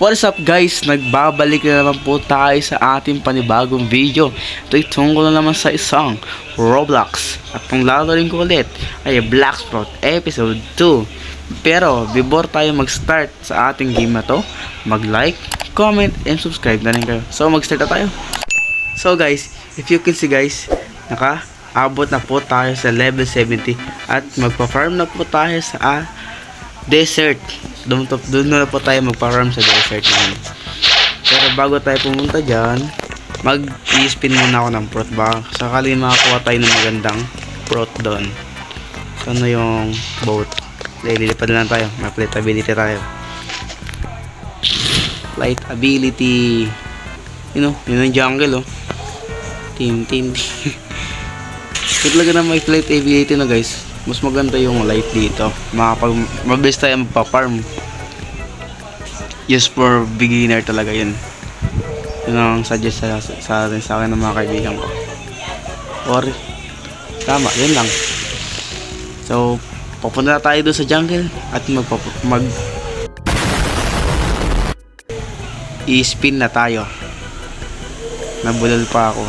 What is up guys? Nagbabalik na naman po tayo sa ating panibagong video. Ito'y tungkol na naman sa isang Roblox. At ang lalaroin ko ulit ay Blacksprout Episode 2. Pero before tayo mag-start sa ating game na to, mag-like, comment, and subscribe na rin kayo. So mag-start na tayo. So guys, if you can see guys, naka-abot na po tayo sa level 70 at magpa-farm na po tayo sa desert. Doon na po tayo magpa-farm sa desert naman. Pero bago tayo pumunta dyan, mag-i-spin muna ako ng fruit ba? Sakali makakuha tayo ng magandang fruit doon. So ano yung boat? Lilipad lang tayo. May flight ability tayo. Flight ability. Yun yung jungle oh. Team. Ito talaga na may flight ability na guys. Mas maganda yung light dito. Mabilis tayo magpa-farm. Just for beginner talaga yun. Yun ang suggest sa akin ng mga kaibigan ko. Or tama, yun lang. So papunta na tayo doon sa jungle at i-spin na tayo. Nabulol pa ako.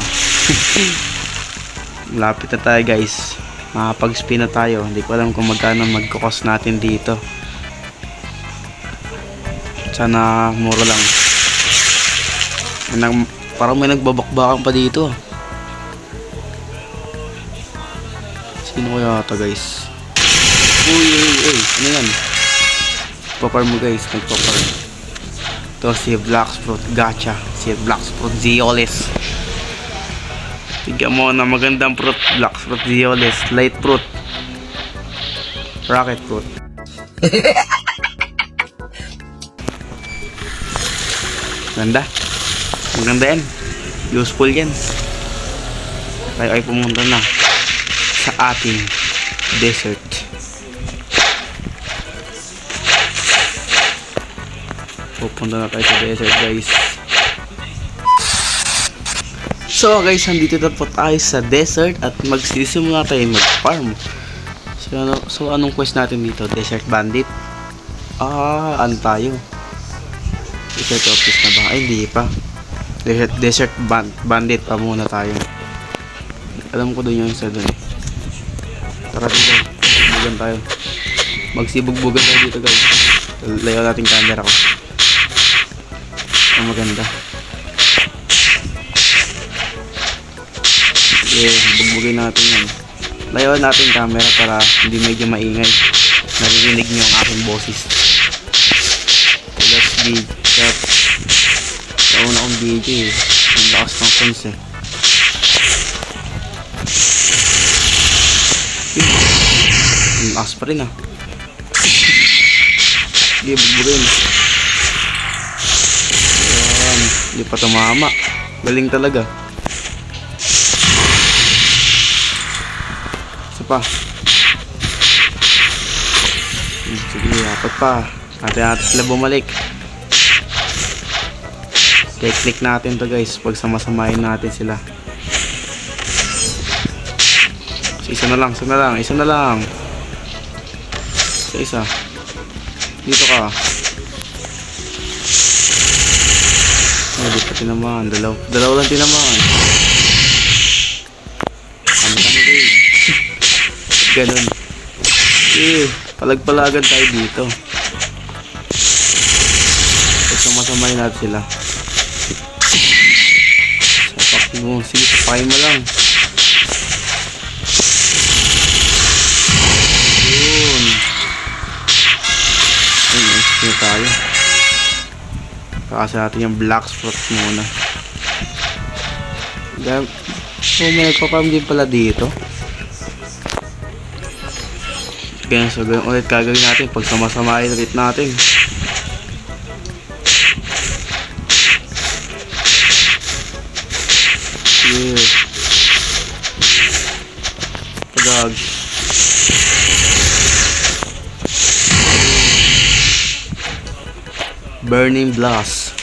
Lapit na tayo guys. Makapag-spin na tayo. Hindi ko alam kung magkano magkukos natin dito. Sana mura lang. Parang may nagbabakbakan pa dito. Sino kaya ito guys? Uy. Ano yan? Paparm mo guys. Nagpaparm. Ito si Blacksprout. Gacha. Si Blacksprout Zeolis. Tignan mo na magandang fruit. Blacksprout Zeolis. Light fruit. Rocket fruit. Maganda yan. Useful yan. Tayo ay pumunta na sa ating desert. Pupunta na tayo sa desert guys. So guys, nandito na po tayo sa desert at magsisimula tayo mag-farm. So anong quest natin dito? Desert Bandit? Ano tayo? Desert Office na ba? Ay hindi pa. Desert Bandit pa muna tayo. Alam ko doon yung isa doon. Tara dito. Bugan tayo. Magsibugbugan tayo dito guys. Layo natin camera ko. Ang maganda. Bugbugin natin yan. Layo natin camera para hindi medyo maingay. Naririnig nyo ang aking boses. Let's be check. Sa una kong video ang lakas ng phones ang lakas pa rin Sige, bugbugin. Ayan. Hindi pa tumama. Galing talaga. Pa. Sige, apat pa. Natin sila bumalik. Click natin to guys. Pag samasamahin natin sila. So, isa na lang. Isa. Dito ka. Di pa tinamaan. Dalaw lang tinamaan. Ganun. Palag-palagan tayo dito. Ito masamay natin sila. Sapak mo. Sige, sapay mo lang. Yun. Ayun, XP tayo. Kakasa natin yung Blacksprout muna. May nagpa-farm din pala dito. Kaya so ulit gagawin natin pag samasamahin ulit natin. Pagag Burning Blast.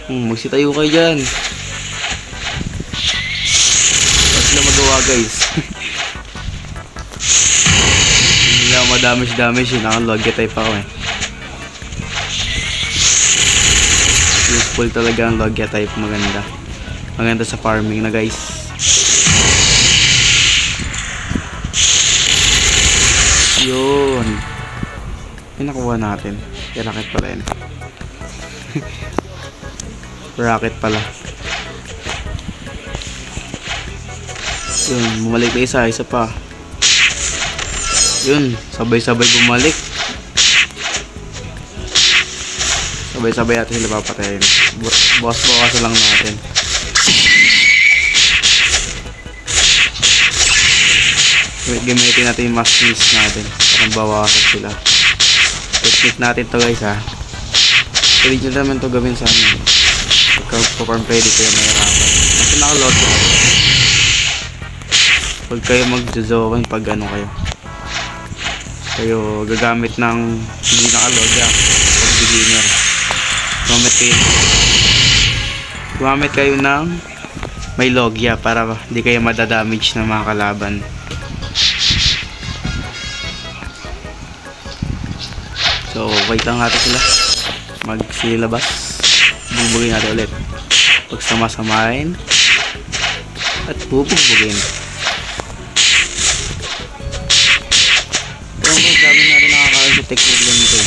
Magsitayo kayo dyan. Wala sila magawa guys. madamage yun. Nakalog tayo pa ako Full talaga ang loggia type. Maganda. Maganda sa farming na guys. Yun. Ay, nakuha natin. Rocket pala yun. Rocket pala. Yun, bumalik na isa. Isa pa. Yun, sabay-sabay bumalik. Sabay-sabay natin sila papatayin. Bukas lang natin. Gamitin natin yung mass skills natin. Parang bawasan sila. Technique natin to guys ha. Pwede nyo naman to gawin sa amin. Pagka-perform pwede kayo mahirapan. Kasi naka-load ko. Huwag kayo mag-zozokan pag ano kayo. Kayo gagamit ng hindi naka-load ya. Pag beginner. Gumamit kayo ng may loggia para hindi kayo madadamage ng mga kalaban. So, wait lang natin sila. Magsilabas. Bubugin natin ulit. Pagsama-samain. At bubugin. Pero madami na rin nakakaroon sa technique lang ito.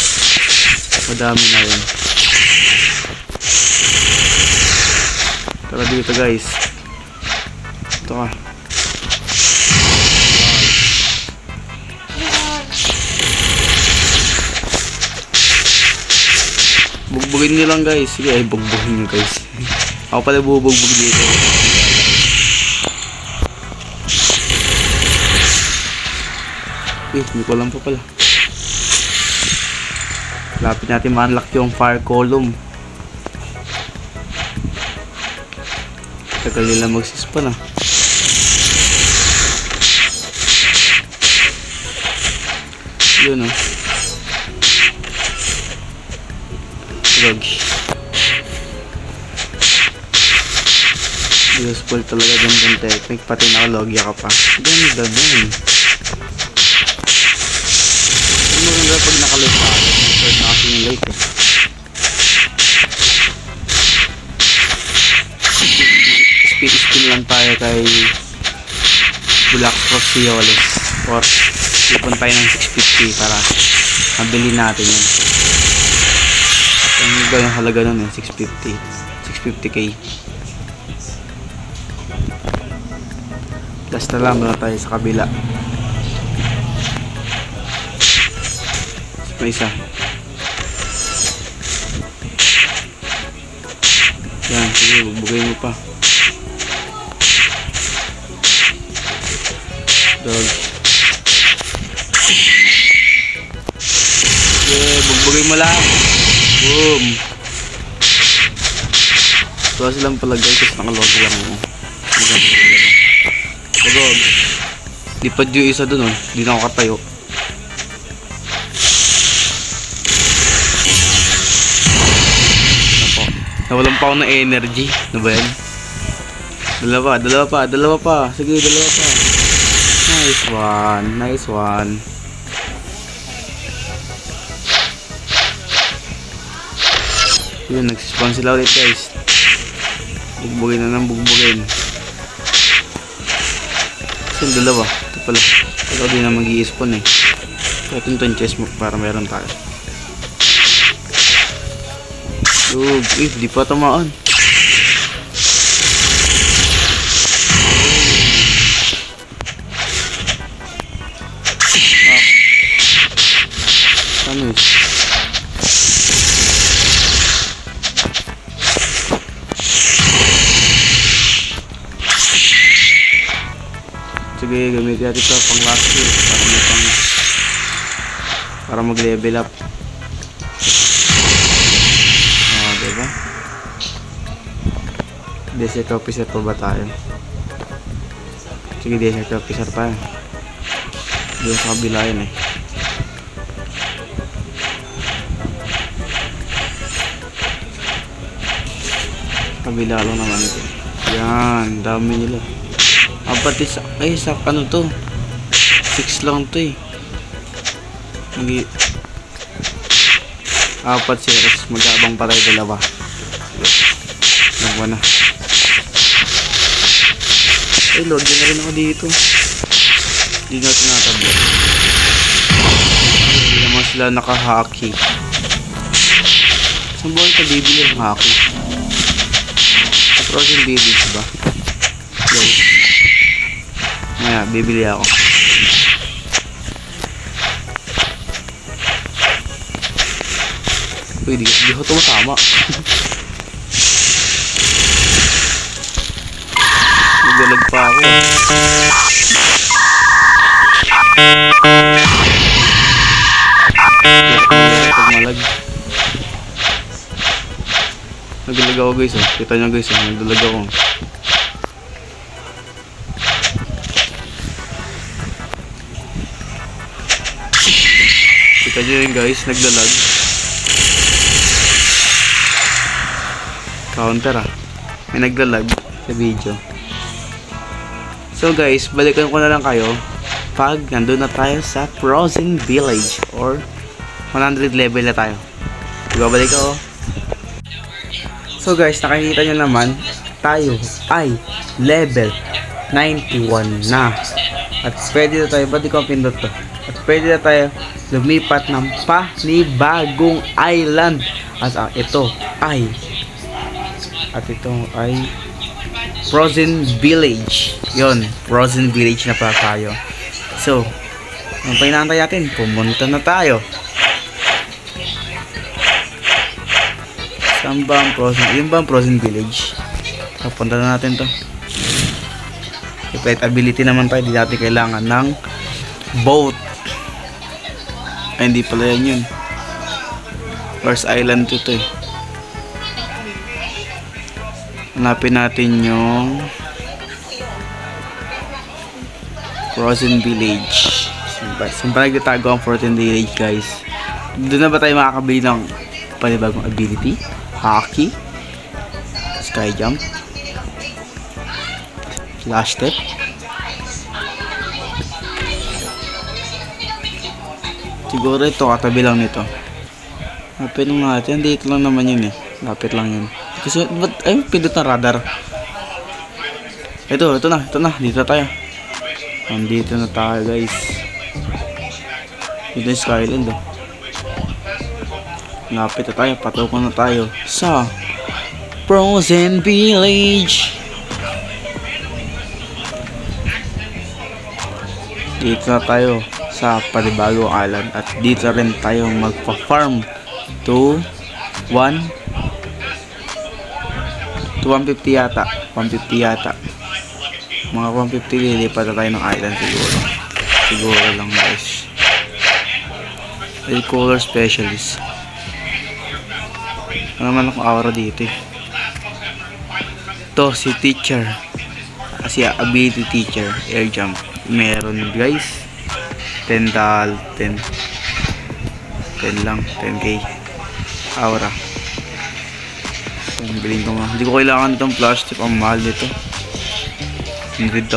Madami na rin. Tara dito guys. Ito ka. Bugbugin nyo lang guys. Sige ay bugbugin nyo guys. Ako pala bubugbog dito. Hindi ko alam pa pala. Lapit natin ma-unlock yung fire column. Tagal nila magsispan ah. Yun oh. Drog. Useful talaga ganyan technique. Pati nakalogya ka pa. Ganda nun. Maganda pag nakalog pa. Nag-start na kasi yung light eh. Spin lang tayo kay Black Proxioles. Or ipon tayo ng 650 para mabili natin yun. Ang gano'ng halaga nun eh, 650. 650k. Last na lang muna tayo sa kabila. May isa. Yan, sige, bugbugay mo pa. Dog. Yeah, bugbugay mo lang. Boom. Tuwa silang pala guys, kasi nakalog lang mo. Bagog. Lipad yung isa dun oh. Di na ako katayo. Ako. Nawalan pa ako ng energy. Ano ba yan? Dalawa pa. Sige, dalawa pa. Nice one. Yun, nagsispawn sila ulit guys. Bugbugin na ng bugbugin. Kasi yung dalawa. Ito pala. Ito din na mag-i-spawn eh. Ito yung chest mo para meron tayo. Lug. Di pa tamaan. Ano yun? Sige, gamitin natin ito pang last kill para mag-level up. Diba? Desert officer pa ba tayo? Sige, desert officer tayo. Doon sa kabila yun eh. Kabila lang naman ito. Yan, dami nila. Pati sa, sa ano to 6 lang to eh. Apat sila, magkabang pa tayo dalawa. Takbo na. Ay, load na rin ako dito. Hindi natin natablo. Hindi naman sila naka-hockey. Saan ba ito bibili ang hockey? Sa Frozen Village ba? Guys. Maya, bibili ako. Uy, di ko tumatama. Nagdalag pa ako. Pagmalag. Nagdalag ako guys. Oh. Kita nyo guys. Oh. Nagdalag ako. Kita nyo yun guys. Nagdalag. Counter ah. May nagdalag sa video. So guys, balikan ko na lang kayo pag nandun na tayo sa Frozen Village or 100 level na tayo. Ibabalik ako. So guys, nakikita nyo naman tayo ay level 91 na. At pwede na tayo, ba't di ko pindot to? At pwede na tayo lumipat ng panibagong island. At ito ay Frozen Village. Yon, Frozen Village na pala tayo. So, ang pinantay natin, pumunta na tayo. Saan ba ang Frozen? Yun ba ang Frozen Village? Papunta na natin to. Flight ability naman tayo, di natin kailangan ng boat. Ay, hindi pala yan yun. First island to eh. Hanapin natin yung Frozen Village. Saan ba nagtatago ang Frozen Village guys? Doon na ba tayo makakabili ng panibagong ability? Hockey? Sky jump? Flash step? Siguro ito, katabi lang nito. Hanapin natin, dito lang naman yun eh. Lapit lang yun. Kasi, ba't, ay, pindot na radar. Ito na, dito tayo. Nandito na tayo guys. Dito yung Skyland oh. Lapit na tayo, patukan na tayo sa Frozen Village. Dito na tayo sa panibagong island. At dito rin tayo magpa-farm to 150 yata. 150 yata. Mga 150 lilipat na tayo ng island siguro. Siguro lang guys. Color specialist. Ano naman akong aura dito eh. Ito si teacher. Si ability teacher. Air jump. Meron guys. 10 lang. 10k. Aura. Bilhin ko nga. Hindi ko kailangan itong plastic. Ang mahal nito. 100,000.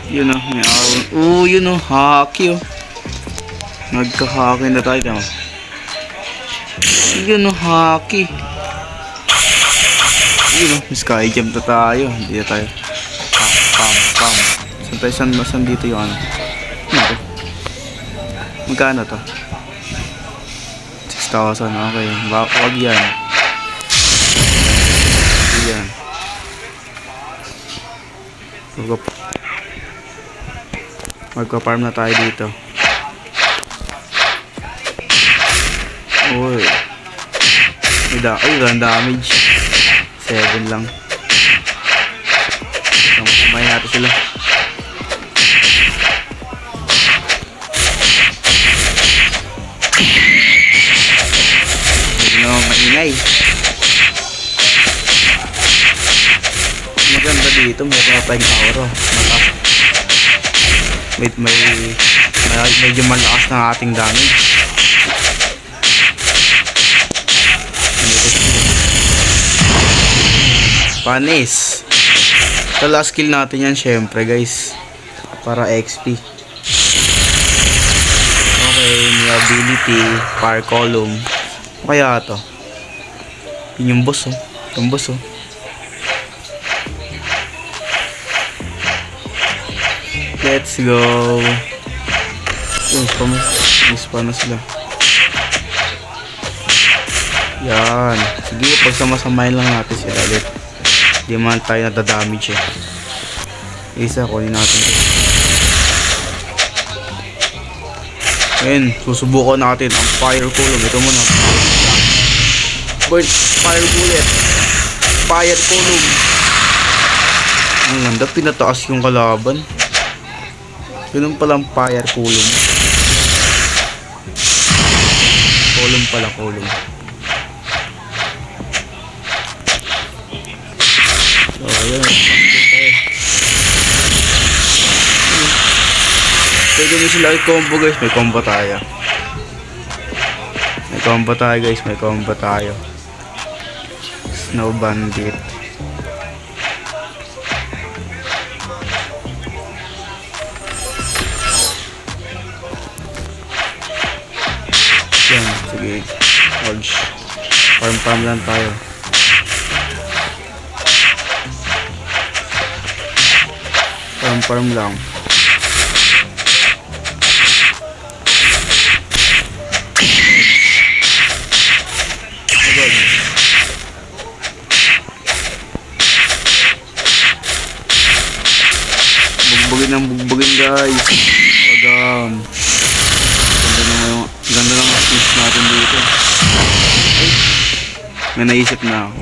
Yun o. May araw. Yun o. Hockey o. Nagka-hockey na tayo. Tama. Yun o. Hockey. Yun o. Sky jump na tayo. Hindi na tayo. Pam. Saan dito yung ano? Ano to? Magkano to? 6,000. Okay. Wag yan. Yan. Magpa-farm na tayo dito. Uy. Ay, damage. 7 lang. Kumain natin sila. Maingay. Maganda dito, meron tayong aura. Medyo malakas ng ating damage. Panis. Sa last skill natin yan syempre guys. Para XP. Okay, may ability, fire column. Kaya to. Yun yung boss, oh. Yung boss, oh. Let's go. Yung spawn na sila. Yan. Sige, pagsamasamahin lang natin sila ulit. Di man tayo nadadamage eh. Isa, kunin natin ito. Ayun, susubukan natin ang fire column. Ito muna. Burn, fire bullet. Fire column. Ang ganda, pinataas yung kalaban. Ganun palang fire column. Column pala, column. So, ayun. Pwede nyo sila i-combo guys, may combo tayo. May combo tayo guys, may combo tayo. Snow Bandit. Yan, sige. Hodge. Farm lang tayo. Farm lang. Bugbugin guys. Agam. Ganda ng assist natin dito. Ay, may naisip na ako.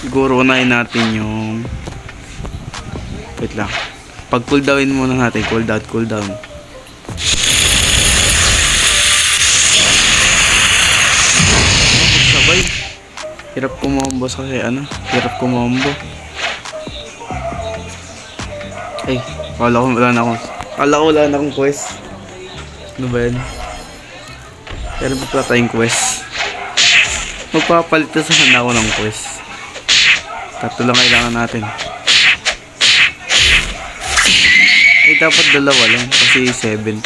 Siguro unahin natin yung wait lang. Pag cooldownin muna natin. Cooldown. Sabay. Hirap kumombo kasi hirap kumombo. Ay, kala ko wala na akong quest. Ano ba yan? Pero pa tayong quest. Magpapalit na sana ako ng quest. Tatlo lang kailangan natin. Ay, dapat dalawa lang kasi 70.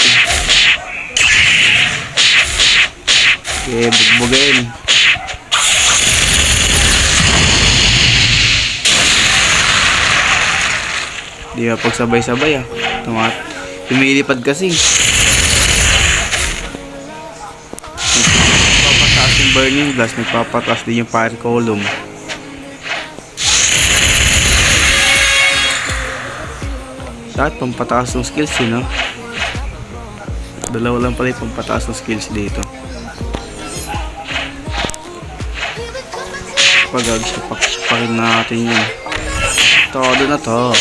Okay, bugbugin. Di ba pagsabay-sabay lumilipad kasi. Nagpapataas yung burning glass, nagpapataas din yung fire column. Dapat pampataas ng skills no? Dalawa lang pala yung pampataas ng skills dito. Pag-agsipak-sipakin natin yun. Todo na to.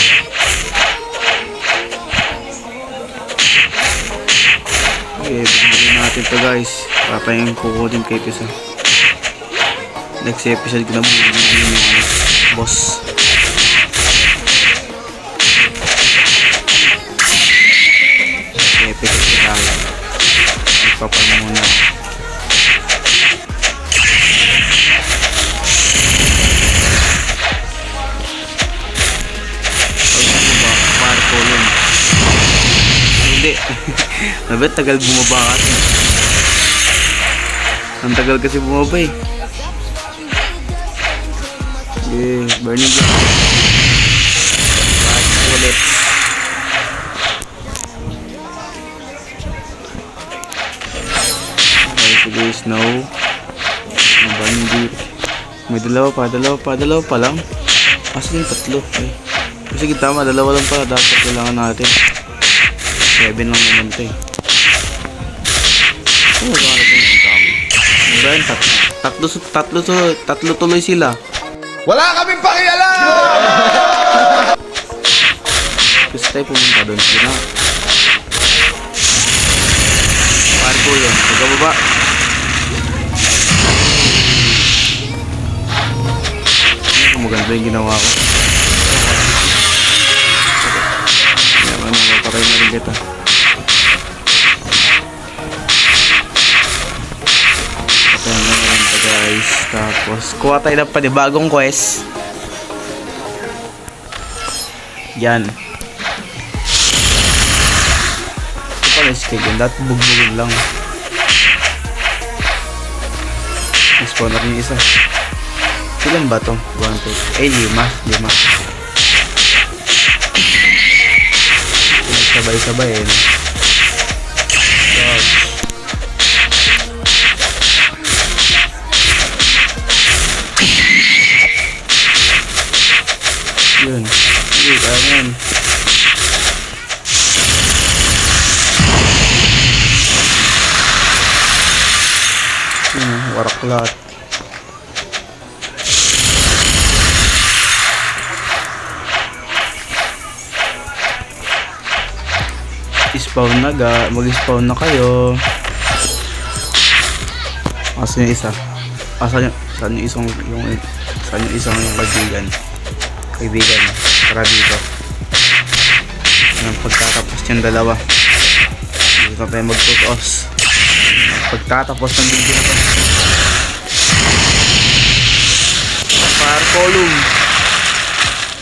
Okay, bigyan natin to guys. Para yung kukunin kay Pisa. Next episode ko na bigyan yung boss. Episode ko tayo. Magpapal muna. Hindi. Nabet, tagal bumaba kasi. Ang tagal kasi bumaba eh. Okay, burning block. Ulit. Okay, sige, snow. Bandit. May dalawa pa lang. Kasi yung tatlo. Okay. Sige, tama, dalawa lang pala. Dapat kailangan natin. 7 lang naman ito eh. Oh, bakit yung dami? Brian, tatlo tuloy sila. Wala kaming pakialam! Gusto tayo pumunta doon. Sige na. Parko yun. Pagkababa. Maganda yung ginawa ko. Patay na rin dito. Patay na rin ito guys. Tapos kuha tayo ng panibagong quest. Yan. Ito pala yung skill yun. Dati bugbugin lang. Spawn na rin yung isa. Ilan ba to? 1, 2, ay 5. Sabay-sabay eh. Dodge. Yun. Ayan. Waraklat. Spawn na mag-spawn na kayo. Asan yung isa? Saan yung isang yung kaibigan para dito. Pagtatapos yung dalawa, hindi na tayo magtutos. Pagtatapos ng video na to, fire column,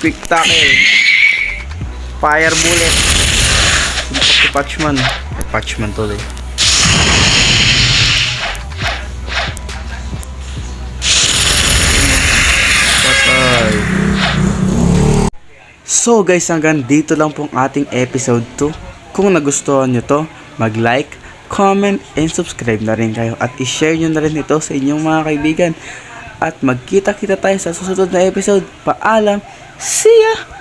quick tackle, fire bullet, Patchman tuloy. Patay. So guys, hanggang dito lang pong ating episode 2. Kung nagustuhan nyo to, mag-like, comment, and subscribe na rin kayo. At i-share nyo na rin ito sa inyong mga kaibigan. At magkita-kita tayo sa susunod na episode. Paalam! See ya!